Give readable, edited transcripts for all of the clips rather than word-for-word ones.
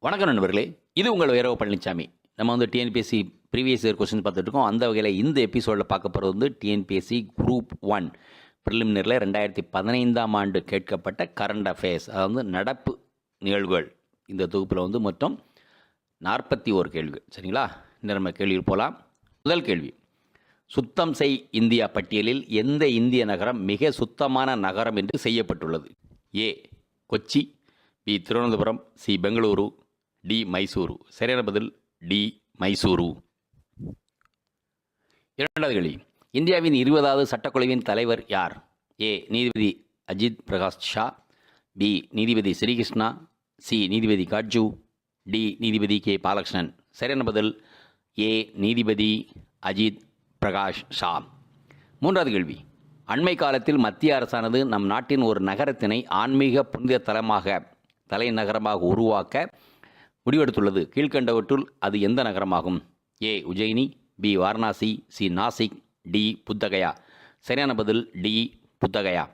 வணக்கம் நண்பர்களே, இது உங்கள் வைரவ பழனிசாமி. நம்ம டிஎன்பிஎஸ்சி ப்ரீவியஸ் இயர் கொஸ்டின் பார்த்துட்ருக்கோம். அந்த வகையில் இந்த எபிசோடில் பார்க்க போகிறது டிஎன்பிஎஸ்சி குரூப் 1 ப்ரிலிமினரியில் 2015ஆம் ஆண்டு கேட்கப்பட்ட கரண்ட் அஃபேர்ஸ், அதாவது நடப்பு நிகழ்வுகள். இந்த தொகுப்பில் மொத்தம் 41 கேள்விகள். சரிங்களா? இந்த நம்ம கேள்வியில் போகலாம். முதல் கேள்வி, சுத்தம் செய் இந்தியா பட்டியலில் எந்த இந்திய நகரம் மிக சுத்தமான நகரம் என்று செய்யப்பட்டுள்ளது? A Kochi, B Thiruvananthapuram, C Bengaluru, D Mysuru. சரியான பதில் டி மைசூரு. இரண்டாவது கேள்வி, இந்தியாவின் 20வது சட்டக்குழுவின் தலைவர் யார்? ஏ நீதிபதி அஜித் பிரகாஷ் ஷா, பி நீதிபதி ஸ்ரீகிருஷ்ணா, சி நீதிபதி காட்ஜு, டி நீதிபதி கே பாலகிருஷ்ணன். சரியான பதில் ஏ நீதிபதி அஜித் பிரகாஷ் ஷா. மூன்றாவது கேள்வி, அண்மை காலத்தில் மத்திய அரசானது நம் நாட்டின் ஒரு நகரத்தினை ஆன்மீக புனித தலைநகரமாக உருவாக்க முடிவெடுத்துள்ளது. கீழ்கண்டவற்றுள் அது எந்த நகரமாகும்? A Ujjaini, B Varanasi, C Nashik, D Bodhgaya. சரியான பதில் டி புத்தகயா.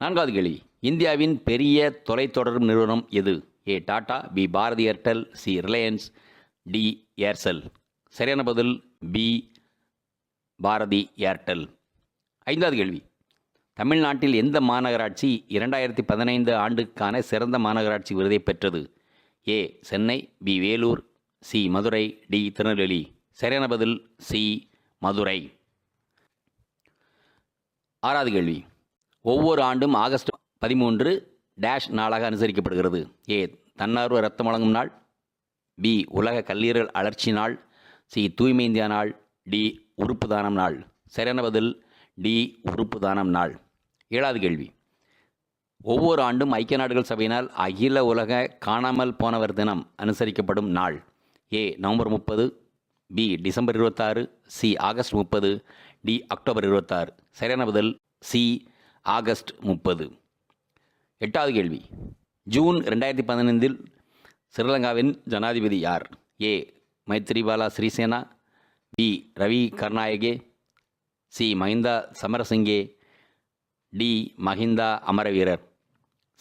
நான்காவது கேள்வி, இந்தியாவின் பெரிய தொலைத்தொடர்பு நிறுவனம் எது? A Tata, B Bharti Airtel, C Reliance, D Aircel. சரியான பதில் பி பாரதி ஏர்டெல். ஐந்தாவது கேள்வி, தமிழ்நாட்டில் எந்த மாநகராட்சி 2015 ஆண்டுக்கான சிறந்த மாநகராட்சி விருதை பெற்றது? A Chennai, B Vellore, C Madurai, D Tirunelveli. சரியான பதில் சி மதுரை. ஆறாவது கேள்வி, ஒவ்வொரு ஆண்டும் ஆகஸ்ட் 13 டேஷ் நாளாக அனுசரிக்கப்படுகிறது? ஏ தன்னார்வ இரத்தம் வழங்கும் நாள், பி உலக கல்லீரல் அழற்சி நாள், சி தூய்மை இந்தியா நாள், டி உறுப்பு தானம் நாள். சரியான பதில் டி உறுப்பு தானம் நாள். ஏழாவது கேள்வி, ஒவ்வொரு ஆண்டும் ஐக்கிய நாடுகள் சபையினால் அகில உலக காணாமல் போனவர் தினம் அனுசரிக்கப்படும் நாள்? A November 30, B December 26, C August 30, D October 26. சரியான பதில் சி ஆகஸ்ட் 30. எட்டாவது கேள்வி, ஜூன் 2015 ஸ்ரீலங்காவின் ஜனாதிபதி யார்? A Maithripala Sirisena, B Ravi Karunanayake, C Mahinda Samarasinghe, D Mahinda Amaraweera.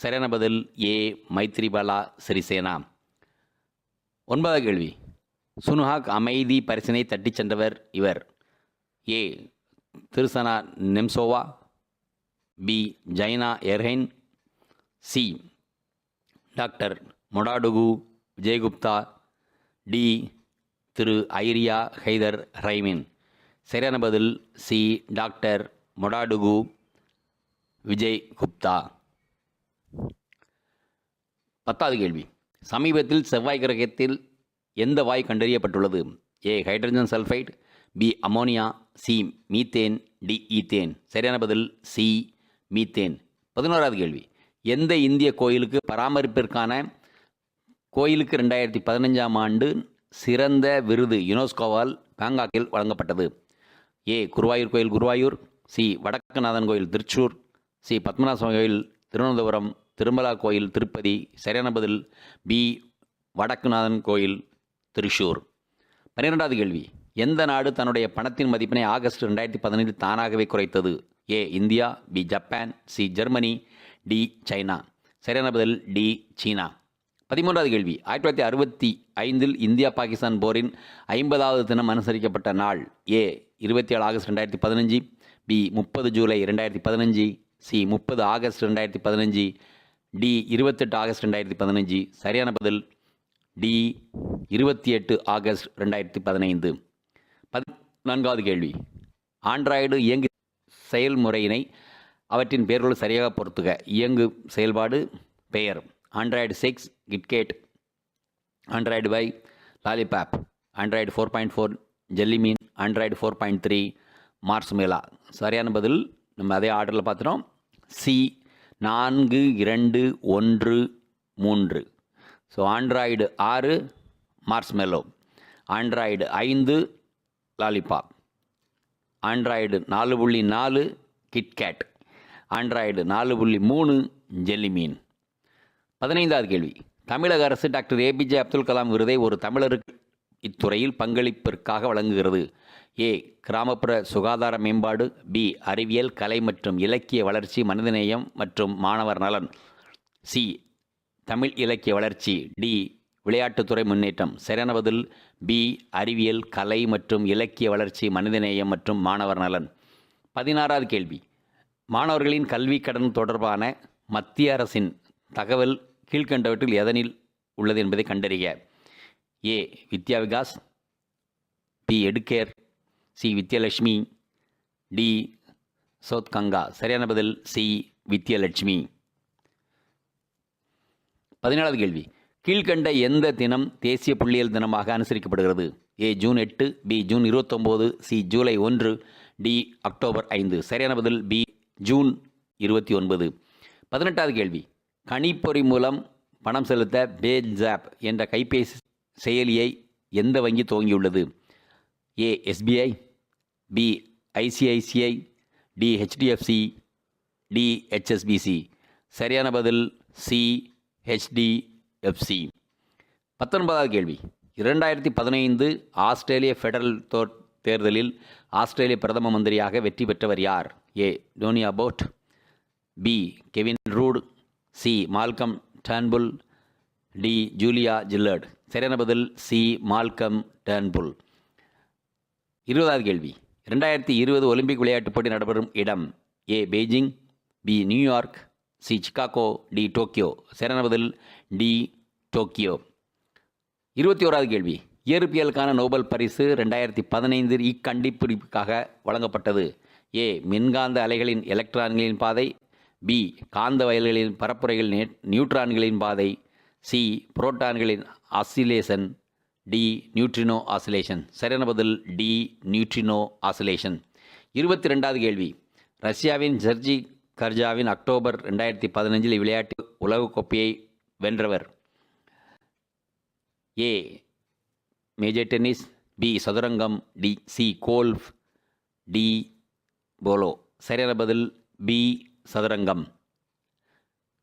சரியான பதில் ஏ மைத்ரிபாலா சிறிசேனா. ஒன்பதாவது கேள்வி, சுனுஹாக் அமைதி பரிசினை தட்டிச் சென்றவர் இவர்? ஏ திருசனா நெம்சோவா, பி ஜைனா எர்ஹைன், C doctor Modadugu Vijayagupta, D திரு ஐரியா ஹைதர் ரைமின். சரியான பதில் சி டாக்டர் மொடாடுகு விஜய் குப்தா. பத்தாவது கேள்வி, சமீபத்தில் செவ்வாய் கிரகத்தில் எந்த வாய் கண்டறியப்பட்டுள்ளது? A hydrogen sulphide, B ammonia, C methane, D ethane. சரியான பதில் சி மீத்தேன். 11வது கேள்வி, எந்த இந்திய கோயிலுக்கு பராமரிப்பிற்கான கோயிலுக்கு 2015ஆம் ஆண்டு சிறந்த விருது யுனெஸ்கோவால் பாங்காக்கில் வழங்கப்பட்டது? ஏ குருவாயூர் கோயில் குருவாயூர், சி வடக்குநாதன் கோயில் திருச்சூர், சி பத்மநாப கோயில் திருவனந்தபுரம், திருமலா கோயில் திருப்பதி. சரியான பதில் பி வடக்குநாதன் கோயில் திருச்சூர். 12வது கேள்வி, எந்த நாடு தன்னுடைய பணத்தின் மதிப்பினை ஆகஸ்ட் 2015 தானாகவே குறைத்தது? A India, B Japan, C Germany, D China. சரியான பதில் டி சீனா. 13வது கேள்வி, 1965 இந்தியா பாகிஸ்தான் போரின் 50வது தினம் அனுசரிக்கப்பட்ட நாள்? A 27 August 2015, B 30 July 2015, C 30 August 2015, D 28 August 2015. சரியான பதில் டி 28 ஆகஸ்ட் 2015. 14வது கேள்வி, ஆண்ட்ராய்டு இயங்கு செயல்முறையினை அவற்றின் பெயர்கள் சரியாக பொறுத்துக. இயங்கு செயல்பாடு பெயர்: Android 6 KitKat, Android pie Lollipop, Android 4.4 ஜெல்லிமீன், ஆண்ட்ராய்டு 4.3 மார்ஸ்மெலா. சரியான பதில் நம்ம அதே ஆர்டரில் பார்த்துட்டோம். C 4, 2, 1, 3. So Android 6 Marshmallow, Android 5 Lollipop, Android 4.4 KitKat, Android 4.3 ஜெல்லிமீன். 15வது கேள்வி, தமிழக அரசு டாக்டர் ஏபிஜே அப்துல் கலாம் விருதை ஒரு தமிழருக்கு இத்துறையில் பங்களிப்பிற்காக வழங்குகிறது? ஏ கிராமப்புற சுகாதார மேம்பாடு, பி அறிவியல் கலை மற்றும் இலக்கிய வளர்ச்சி, மனிதநேயம் மற்றும் மாணவர் நலன், சி தமிழ் இலக்கிய வளர்ச்சி, டி விளையாட்டுத்துறை முன்னேற்றம். சரியான பதில் பி அறிவியல், கலை மற்றும் இலக்கிய வளர்ச்சி, மனிதநேயம் மற்றும் மாணவர் நலன். 16வது கேள்வி. மாணவர்களின் கல்வி கடன் தொடர்பான மத்திய அரசின் தகவல் கீழ்கண்டவற்றில் எதனில் உள்ளது என்பதை கண்டறிக. A Vidya Vikas, B educare, C Vidyalakshmi, D Shodhganga. சரியான பதில் சி வித்யலட்சுமி. 17வது கேள்வி. கீழ்கண்ட எந்த தினம் தேசிய புள்ளியியல் தினமாக அனுசரிக்கப்படுகிறது? A June 8, B June 29, C July 1, D October 5. சரியான பதில் பி ஜூன் 29. 18வது கேள்வி. கணிப்பொறி மூலம் பணம் செலுத்த பேஜாப் என்ற கைபேசி செயலியை எந்த வங்கி துவங்கியுள்ளது? A SBI, B ICICI, D HDFC, D HSBC. சரியான பதில் சி ஹெச்டிஎஃப்சி. 19வது கேள்வி. 2015 ஆஸ்திரேலிய ஃபெடரல் தேர்தலில் ஆஸ்திரேலிய பிரதம மந்திரியாக வெற்றி பெற்றவர் யார்? A Tony Abbott, B Kevin Rudd, C Malcolm Turnbull, D Julia Gillard. சரியான பதில் சி மால்கம் டர்ன்புல். 20வது கேள்வி. 2020 ஒலிம்பிக் விளையாட்டுப் போட்டி நடைபெறும் இடம்? A Beijing, B New York, C Chicago, D Tokyo. சரியான பதில் டி டோக்கியோ. 21வது கேள்வி. இயற்பியலுக்கான நோபல் பரிசு 2015 இக்கண்டுபிடிப்புக்காக வழங்கப்பட்டது? ஏ மின்காந்த அலைகளின் எலக்ட்ரான்களின் பாதை, பி காந்த வயல்களின் பரப்புரைகள் நியூட்ரான்களின் பாதை, சி புரோட்டான்களின் ஆசிலேஷன், டி நியூட்ரினோ ஆசிலேஷன். சரியான பதில் டி நியூட்ரினோ ஆசிலேஷன். 22வது கேள்வி. ரஷ்யாவின் ஜர்ஜி கர்ஜாவின் அக்டோபர் 2015 இவ்விளையாட்டு உலகக்கோப்பையை வென்றவர்? ஏ மேஜர் டென்னிஸ், பி சதுரங்கம், D C golf, D polo. சரியான பதில் பி சதுரங்கம்.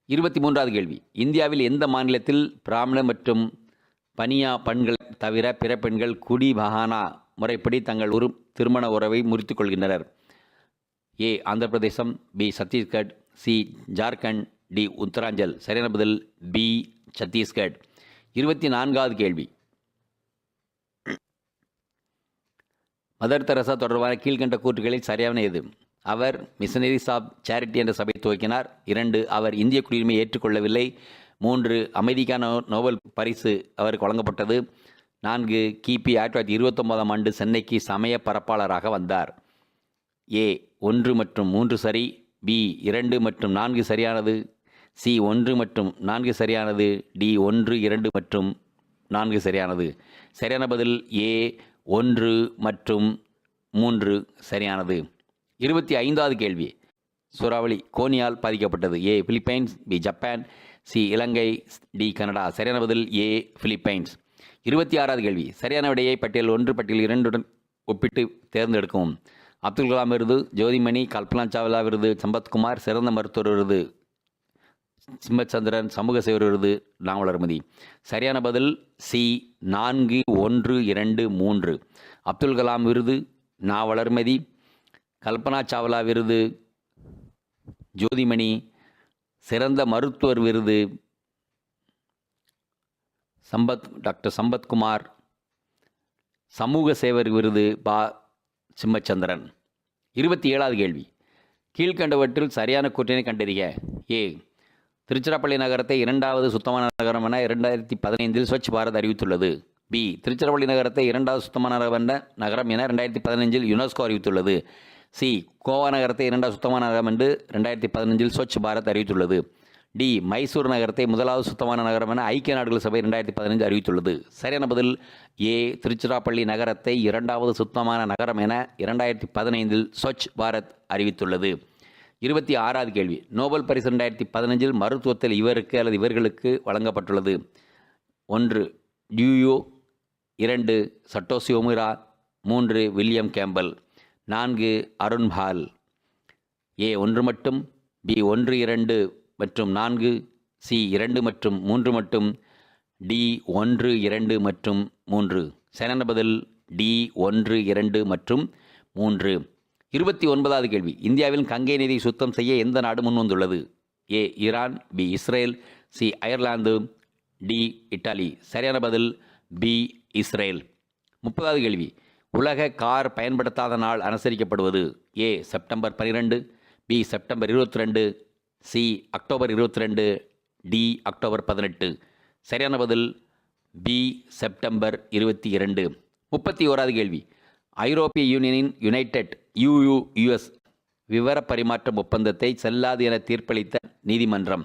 23வது கேள்வி. இந்தியாவில் எந்த மாநிலத்தில் பிராமண மற்றும் பனியா பெண்கள் தவிர பிற பெண்கள் குடி பகானா முறைப்படி தங்கள் ஒரு திருமண உறவை முறித்துக் கொள்கின்றனர்? A Andhra Pradesh, B Chhattisgarh, C Jharkhand, D Uttaranchal. சரியான பதில் பி சத்தீஸ்கட். 24வது கேள்வி. மதர் தெரசா தொடர்பான கீழ்கண்ட கூற்றுகளில் சரியான எது? அவர் மிஷனரிஸ் ஆஃப் சேரிட்டி என்ற சபை துவக்கினார். 2 அவர் இந்திய குடியுரிமையை ஏற்றுக்கொள்ளவில்லை. 3 அமைதிக்கான நோபல் பரிசு அவருக்கு வழங்கப்பட்டது. 4 கிபி 1929ஆம் ஆண்டு சென்னைக்கு சமய பரப்பாளராக வந்தார். ஏ 1 மற்றும் 3 சரி, பி 2 மற்றும் 4 சரியானது, சி 1 மற்றும் 4 சரியானது, டி 1, 2 மற்றும் 4 சரியானது. சரியான பதில் ஏ 1 மற்றும் 3 சரியானது. 25வது கேள்வி. சூறாவளி கோனியால் பாதிக்கப்பட்டது? ஏ பிலிப்பைன்ஸ், பி ஜப்பான், சி இலங்கை, டி கனடா. சரியான பதில் ஏ பிலிப்பைன்ஸ். 26வது கேள்வி. சரியான விடையை பட்டியல் 1 பட்டியல் 2 ஒப்பிட்டு தேர்ந்தெடுக்கவும். அப்துல் கலாம் விருது, ஜோதிமணி, கல்பனா சாவ்லா விருது, சம்பத்குமார், சிறந்த மருத்துவர் விருது, சிம்மச்சந்திரன், சமூக சேவர் விருது, நாவலர்மதி. சரியான பதில் சி 4, 1, 2, 3. அப்துல் கலாம் விருது நாவலர்மதி, கல்பனா சாவ்லா விருது ஜோதிமணி, சிறந்த மருத்துவர் விருது டாக்டர் சம்பத்குமார், சமூக சேவர் விருது பா சிம்மச்சந்திரன். 27வது கேள்வி. கீழ்கண்டவற்றில் சரியான கூற்றினை கண்டறிக. ஏ திருச்சிராப்பள்ளி நகரத்தை 2வது சுத்தமான நகரம் என 2015 ஸ்வச் பாரத் அறிவித்துள்ளது. பி திருச்சிராப்பள்ளி நகரத்தை 2வது சுத்தமான நகரம் என 2015 யுனெஸ்கோ அறிவித்துள்ளது. சி கோவா நகரத்தை 2வது சுத்தமான நகரம் என்று 2015 ஸ்வச் பாரத் அறிவித்துள்ளது. டி மைசூர் நகரத்தை 1வது சுத்தமான நகரம் என ஐக்கிய நாடுகள் சபை 2015 அறிவித்துள்ளது. சரியான பதில் ஏ திருச்சிராப்பள்ளி நகரத்தை 2வது சுத்தமான நகரம் என 2015 ஸ்வச் பாரத் அறிவித்துள்ளது. 26வது கேள்வி. நோபல் பரிசு 2015 மருத்துவத்தில் இவருக்கு அல்லது இவர்களுக்கு வழங்கப்பட்டுள்ளது. 1 டியூயோ, 2 சட்டோசி ஒமுரா, 3 வில்லியம் கேம்பல், 4 அருண் பால். ஏ 1 மட்டும், பி 1, 2 மற்றும் 4, சி 2 மற்றும் 3 மட்டும், டி 1, 2 மற்றும் 3. சரியான பதில் டி 1, 2 மற்றும் 3. 29வது கேள்வி. இந்தியாவில் கங்கை நீரை சுத்தம் செய்ய எந்த நாடு முன்வந்துள்ளது? A Iran, B Israel, C Ireland, D Italy. சரியான பதில் பி இஸ்ரேல். 30வது கேள்வி. உலக கார் பயன்படுத்தாத நாள் அனுசரிக்கப்படுவது? A September 12, B September 22, C October 22, D October 18. சரியான பதில் பி செப்டம்பர் 22. 31வது கேள்வி. ஐரோப்பிய யூனியனின் யுனைடெட் யுஎஸ் விவர பரிமாற்றம் ஒப்பந்தத்தை செல்லாது என தீர்ப்பளித்த நீதிமன்றம்?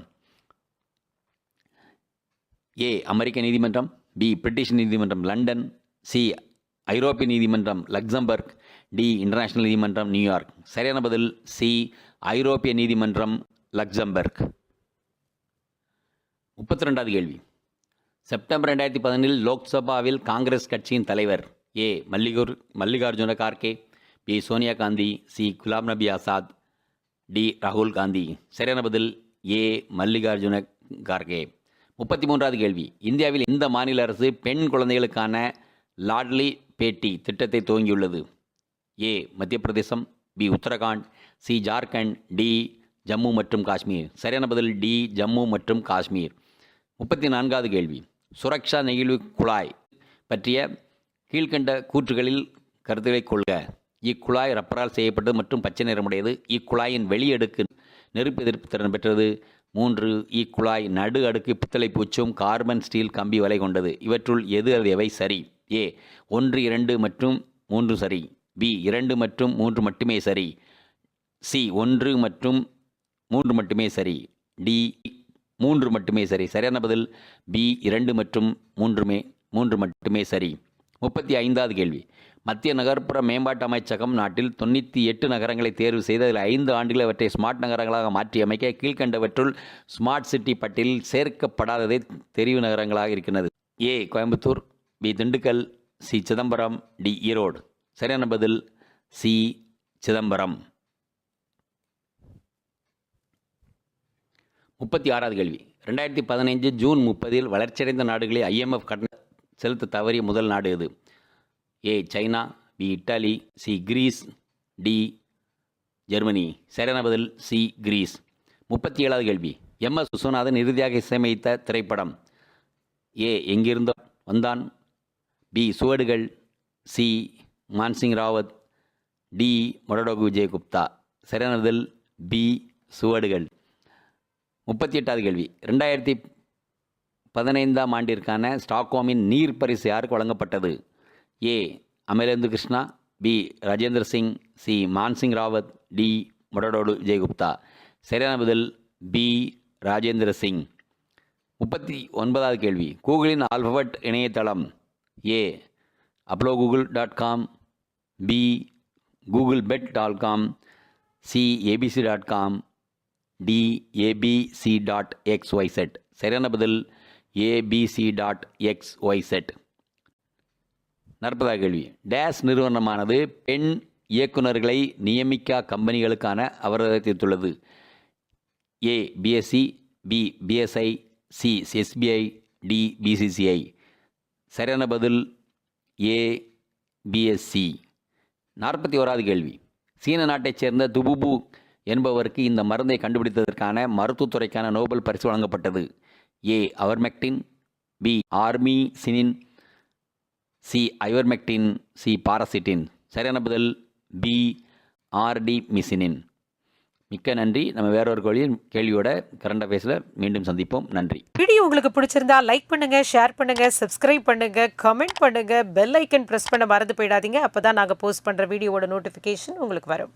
ஏ அமெரிக்க நீதிமன்றம், பி பிரிட்டிஷ் நீதிமன்றம் லண்டன், சி ஐரோப்பிய நீதிமன்றம் லக்சம்பர்க், டி இன்டர்நேஷனல் நீதிமன்றம் நியூயார்க். சரியான பதில் சி ஐரோப்பிய நீதிமன்றம் லக்சம்பர்க். 32வது கேள்வி. செப்டம்பர் 2010 லோக்சபாவில் காங்கிரஸ் கட்சியின் தலைவர்? ஏ Mallikarjuna Kharge, B Sonia Gandhi, C Ghulam Nabi Azad, D ராகுல் காந்தி. சரியான பதில் ஏ மல்லிகார்ஜுன கார்கே. 33வது கேள்வி. இந்தியாவில் இந்த மாநில அரசு பெண் குழந்தைகளுக்கான லாட்லி பேட்டி திட்டத்தை துவங்கியுள்ளது? A Madhya Pradesh, B Uttarakhand, C Jharkhand, D Jammu மற்றும் காஷ்மீர். சரியான பதில் டி ஜம்மு மற்றும் காஷ்மீர். 34வது கேள்வி. சுரக்ஷா நெகிழ்வு குழாய் பற்றிய கீழ்கண்ட கூற்றுகளில் கருத்துக்களை கொள்க. இக்குழாய் ரப்பரால் செய்யப்பட்டது மற்றும் பச்சை நிறமுடையது. இக்குழாயின் வெளியடுக்கு நெருப்பு எதிர்ப்பு திறன் பெற்றது. 3. இக்குழாய் நடு அடுக்கு பித்தளை பூச்சும் கார்பன் ஸ்டீல் கம்பி வலை கொண்டது. இவற்றுள் எவை சரி? ஏ 1, 2 மற்றும் 3 சரி, பி 2 மற்றும் 3 மட்டுமே சரி, சி 1 மற்றும் 3 மட்டுமே சரி, டி 3 மட்டுமே சரி. சரியான பதில் பி 2 மற்றும் 3 மட்டுமே சரி. 35வது கேள்வி. மத்திய நகர்ப்புற மேம்பாட்டு அமைச்சகம் நாட்டில் 98 நகரங்களை தேர்வு செய்து அதில் 5 ஆண்டுகள் அவற்றை ஸ்மார்ட் நகரங்களாக மாற்றி அமைக்க கீழ்கண்டவற்றுள் ஸ்மார்ட் சிட்டி பட்டியலில் சேர்க்கப்படாததே தெரிவு நகரங்களாக இருக்கிறது? A Coimbatore, B Dindigul, C Chidambaram, D Erode. சரியான பதில் சி சிதம்பரம். 36வது கேள்வி. 2015 ஜூன் 30 வளர்ச்சியடைந்த நாடுகளில் IMF கட்டணம் செலுத்த தவறிய முதல் நாடு எது? A China, B Italy, C Greece, D Germany. சரியான பதில் சி கிரீஸ். 37வது கேள்வி. MS விஸ்வநாதன் இறுதியாக இசையமைத்த திரைப்படம்? ஏ எங்கிருந்தோ வந்தான், பி சுவடுகள், சி மான்சிங் ராவத், டி மொடடோகு விஜயகுப்தா. சரியான பதில் பி சுவடுகள். 38வது கேள்வி. 2015ஆம் ஆண்டிற்கான ஸ்டாக்ஹோமின் நீர் பரிசு யாருக்கு வழங்கப்பட்டது? A Amalendu Krishna, B Rajendra Singh, C Mansingh Rawat, D Modadugu Vijayagupta. சரியான பதில் பி ராஜேந்திர சிங். 39வது கேள்வி. கூகுளின் ஆல்பபெட் இணையதளம்? A apologoogle.com, B googlebet.com, C abc.com, D abc.xyz. சரியான பதில் abc.xyz. 40வது கேள்வி. டேஸ் நிறுவனமானது பெண் இயக்குநர்களை நியமிக்கா கம்பெனிகளுக்கான அவரத்தித்துள்ளது? A BSC, B BSI, C SBI, D BCCI. சரியான பதில் ஏ பிஎஸ்சி. 41வது கேள்வி. சீன நாட்டைச் சேர்ந்த துபுபு என்பவருக்கு இந்த மருந்தை கண்டுபிடித்ததற்கான மருத்துவத்துறைக்கான நோபல் பரிசு வழங்கப்பட்டது? ஏ அவர்மெக்டின், பி ஆர்மிசினின், சி ஐவர்மெக்டின், சி பாராசிட்டின். சரியான பதில் பி ஆர்டி மிசினின். மிக்க நன்றி. நம்ம வேறொரு கேள்வியோட கரண்ட் அஃபேர்ஸில் மீண்டும் சந்திப்போம். நன்றி. வீடியோ உங்களுக்கு பிடிச்சிருந்தா லைக் பண்ணுங்க, ஷேர் பண்ணுங்க, சப்ஸ்கிரைப் பண்ணுங்க, கமெண்ட் பண்ணுங்க, பெல் ஐக்கன் பிரஸ் பண்ண மறந்து போயிடாதீங்க. அப்பதான் நாங்கள் போஸ்ட் பண்ற வீடியோவோட நோட்டிஃபிகேஷன் உங்களுக்கு வரும்.